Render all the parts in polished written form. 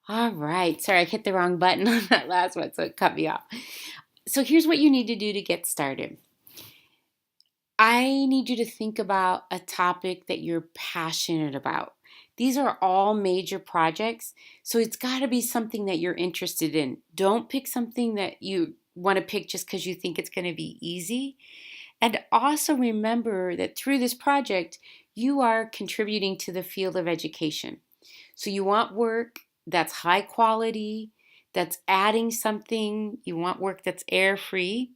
All right. Sorry, I hit the wrong button on that last one, so it cut me off. So here's what you need to do to get started. I need you to think about a topic that you're passionate about. These are all major projects, so it's got to be something that you're interested in. Don't pick something that you want to pick just because you think it's going to be easy. And also remember that through this project, you are contributing to the field of education. So you want work that's high quality, that's adding something, you want work that's air free.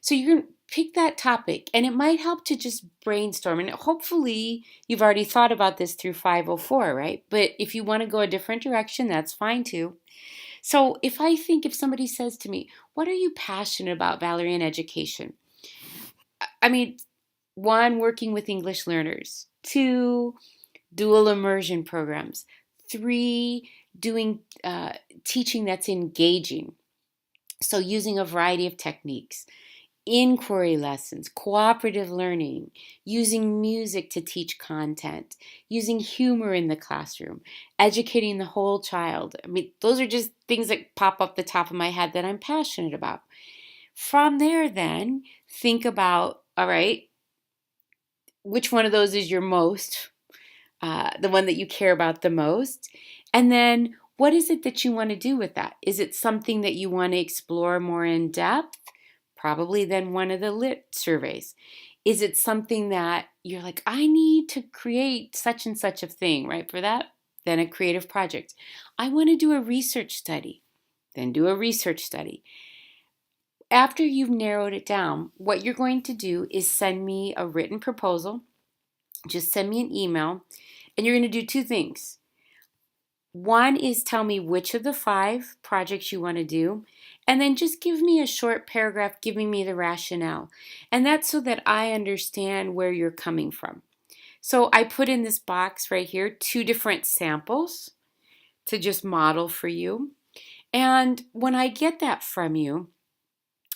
So you're going to pick that topic, and it might help to just brainstorm. And hopefully, you've already thought about this through 504, right? But if you want to go a different direction, that's fine too. So if somebody says to me, "What are you passionate about, Valerie, in education?" I mean, one, working with English learners. Two, dual immersion programs. Three, doing teaching that's engaging. So using a variety of techniques, inquiry lessons, cooperative learning, using music to teach content, using humor in the classroom, educating the whole child. I mean, those are just things that pop up the top of my head that I'm passionate about. From there, then, think about, all right, which one of those is your most, the one that you care about the most? And then, what is it that you want to do with that? Is it something that you want to explore more in depth? Probably then one of the lit surveys. Is it something that you're like, I need to create such and such a thing, right? For that, then a creative project. I want to do a research study, then do a research study. After you've narrowed it down, what you're going to do is send me a written proposal. Just send me an email, and you're going to do two things. One is tell me which of the 5 projects you want to do, and then just give me a short paragraph giving me the rationale. And that's so that I understand where you're coming from. So I put in this box right here 2 different samples to just model for you. And when I get that from you,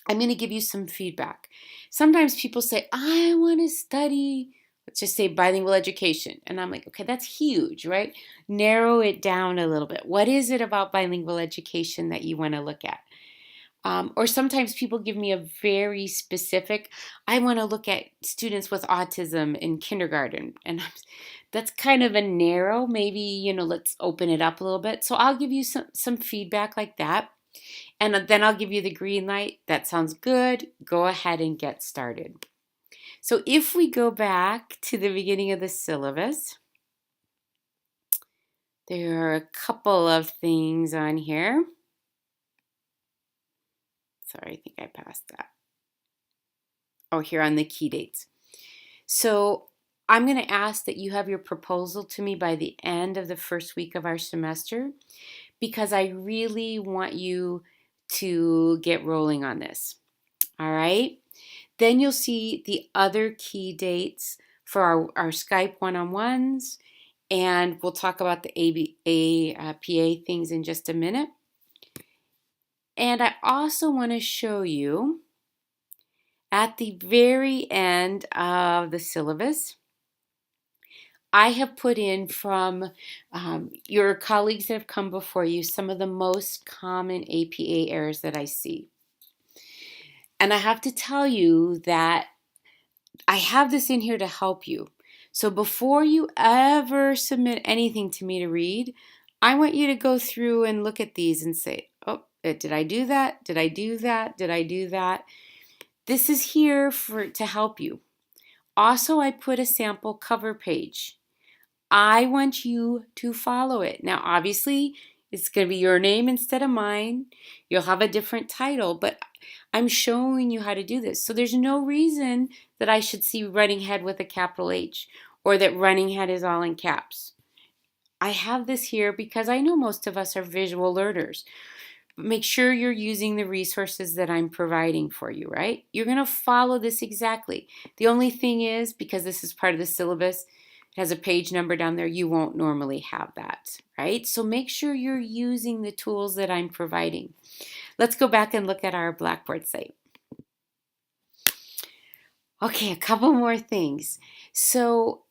I'm going to give you some feedback. Sometimes people say, I want to study, let's just say bilingual education. And I'm like, okay, that's huge, right? Narrow it down a little bit. What is it about bilingual education that you want to look at? Or sometimes people give me a very specific, I want to look at students with autism in kindergarten. And that's kind of a narrow, maybe, let's open it up a little bit. So I'll give you some feedback like that. And then I'll give you the green light. That sounds good. Go ahead and get started. So if we go back to the beginning of the syllabus, there are a couple of things on here. Sorry, I think I passed that. Oh, here on the key dates. So I'm going to ask that you have your proposal to me by the end of the first week of our semester, because I really want you to get rolling on this. All right? Then you'll see the other key dates for our Skype one-on-ones, and we'll talk about the APA things in just a minute. And I also want to show you at the very end of the syllabus, I have put in from your colleagues that have come before you some of the most common APA errors that I see. And I have to tell you that I have this in here to help you. So before you ever submit anything to me to read, I want you to go through and look at these and say, oh, did I do that? Did I do that? Did I do that? This is here to help you. Also, I put a sample cover page. I want you to follow it. Now, obviously, it's going to be your name instead of mine. You'll have a different title, but I'm showing you how to do this. So there's no reason that I should see running head with a capital H or that running head is all in caps. I have this here because I know most of us are visual learners. Make sure you're using the resources that I'm providing for you, right? You're going to follow this exactly. The only thing is, because this is part of the syllabus, it has a page number down there, you won't normally have that, right? So make sure you're using the tools that I'm providing. Let's go back and look at our Blackboard site. Okay, a couple more things. So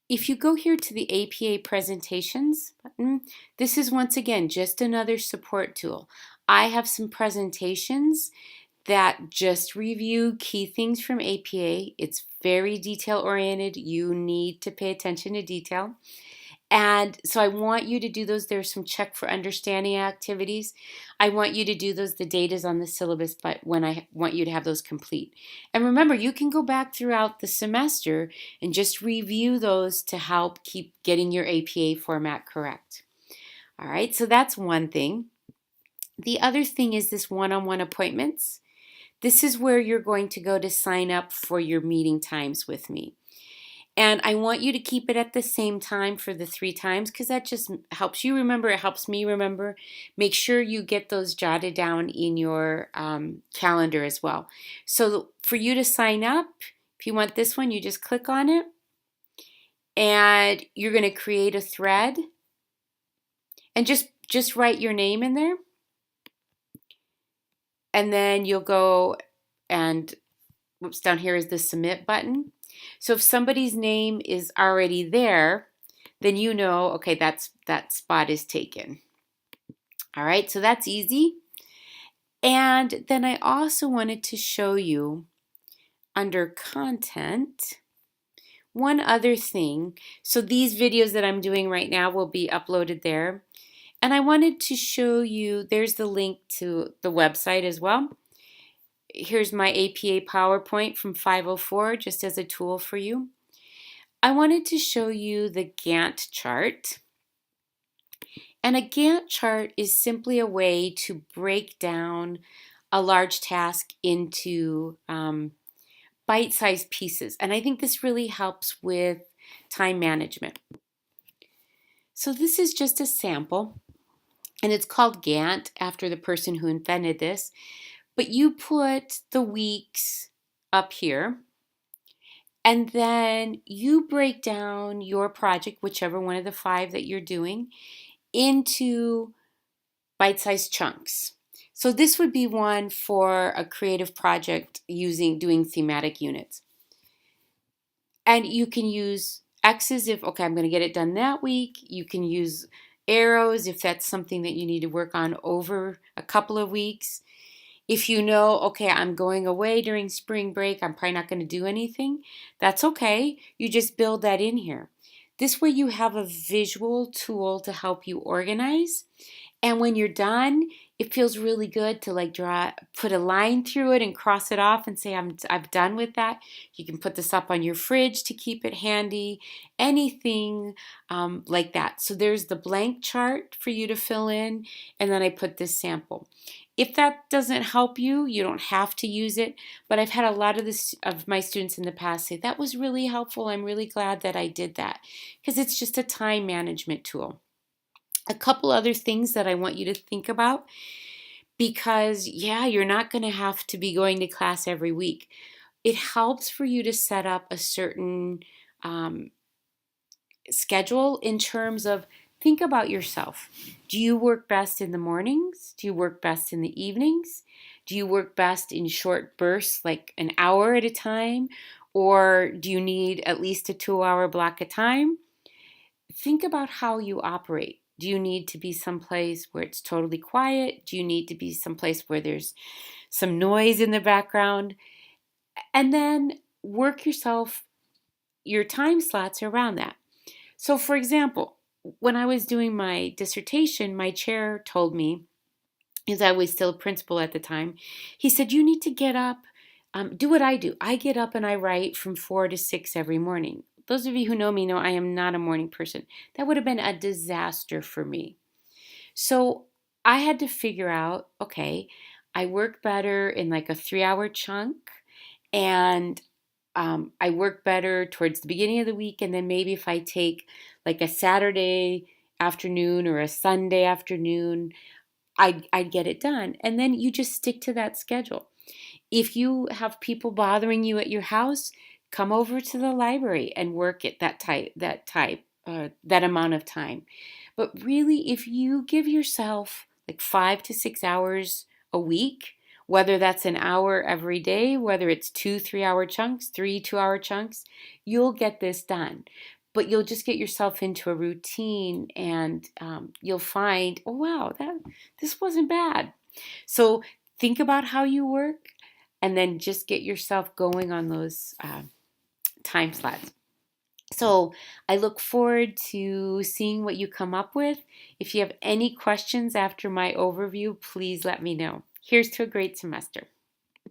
If you go here to the APA presentations button, this is once again just another support tool. I have some presentations that just review key things from APA. It's very detail oriented. You need to pay attention to detail. And so I want you to do those. There's some check for understanding activities. I want you to do those. The data's on the syllabus, but when I want you to have those complete. And remember, you can go back throughout the semester and just review those to help keep getting your APA format correct. All right, so that's one thing. The other thing is this one-on-one appointments. This is where you're going to go to sign up for your meeting times with me. And I want you to keep it at the same time for the 3 times because that just helps you remember. It helps me remember. Make sure you get those jotted down in your calendar as well. So for you to sign up, if you want this one, you just click on it. And you're going to create a thread. And just write your name in there. And then you'll go and, whoops, down here is the submit button. So if somebody's name is already there, then you know, okay, that spot is taken. All right, so that's easy. And then I also wanted to show you under content, one other thing. So these videos that I'm doing right now will be uploaded there. And I wanted to show you, there's the link to the website as well. Here's my APA PowerPoint from 504 just as a tool for you. I wanted to show you the Gantt chart. And a Gantt chart is simply a way to break down a large task into bite-sized pieces. And I think this really helps with time management. So this is just a sample. And it's called Gantt after the person who invented this. But you put the weeks up here, and then you break down your project, whichever one of the 5 that you're doing, into bite-sized chunks. So this would be one for a creative project doing thematic units. And you can use X's if, okay, I'm going to get it done that week. You can use arrows if that's something that you need to work on over a couple of weeks. If you know, okay, I'm going away during spring break, I'm probably not going to do anything, that's okay. You just build that in here. This way you have a visual tool to help you organize. And when you're done, it feels really good to put a line through it and cross it off and say, I'm done with that. You can put this up on your fridge to keep it handy, anything like that. So there's the blank chart for you to fill in, and then I put this sample. If that doesn't help you, you don't have to use it, but I've had a lot of my students in the past say, that was really helpful. I'm really glad that I did that, because it's just a time management tool. A couple other things that I want you to think about, because you're not going to have to be going to class every week. It helps for you to set up a certain schedule in terms of, think about yourself. Do you work best in the mornings? Do you work best in the evenings? Do you work best in short bursts, like an hour at a time? Or do you need at least a 2-hour block of time? Think about how you operate. Do you need to be someplace where it's totally quiet? Do you need to be someplace where there's some noise in the background? And then work your time slots around that. So for example, when I was doing my dissertation, my chair told me, because I was still a principal at the time, he said, you need to get up, do what I do. I get up and I write from 4 to 6 every morning. Those of you who know me know I am not a morning person. That would have been a disaster for me. So I had to figure out, okay, I work better in like a 3-hour chunk, and I work better towards the beginning of the week, and then maybe if I take like a Saturday afternoon or a Sunday afternoon, I'd get it done. And then you just stick to that schedule. If you have people bothering you at your house, come over to the library and work at that amount of time. But really, if you give yourself like 5 to 6 hours a week, whether that's an hour every day, whether it's 2 3-hour chunks, 3 2-hour chunks, you'll get this done. but you'll just get yourself into a routine, and you'll find, oh wow, this wasn't bad. So think about how you work, and then just get yourself going on those time slots. So I look forward to seeing what you come up with. If you have any questions after my overview, please let me know. Here's to a great semester.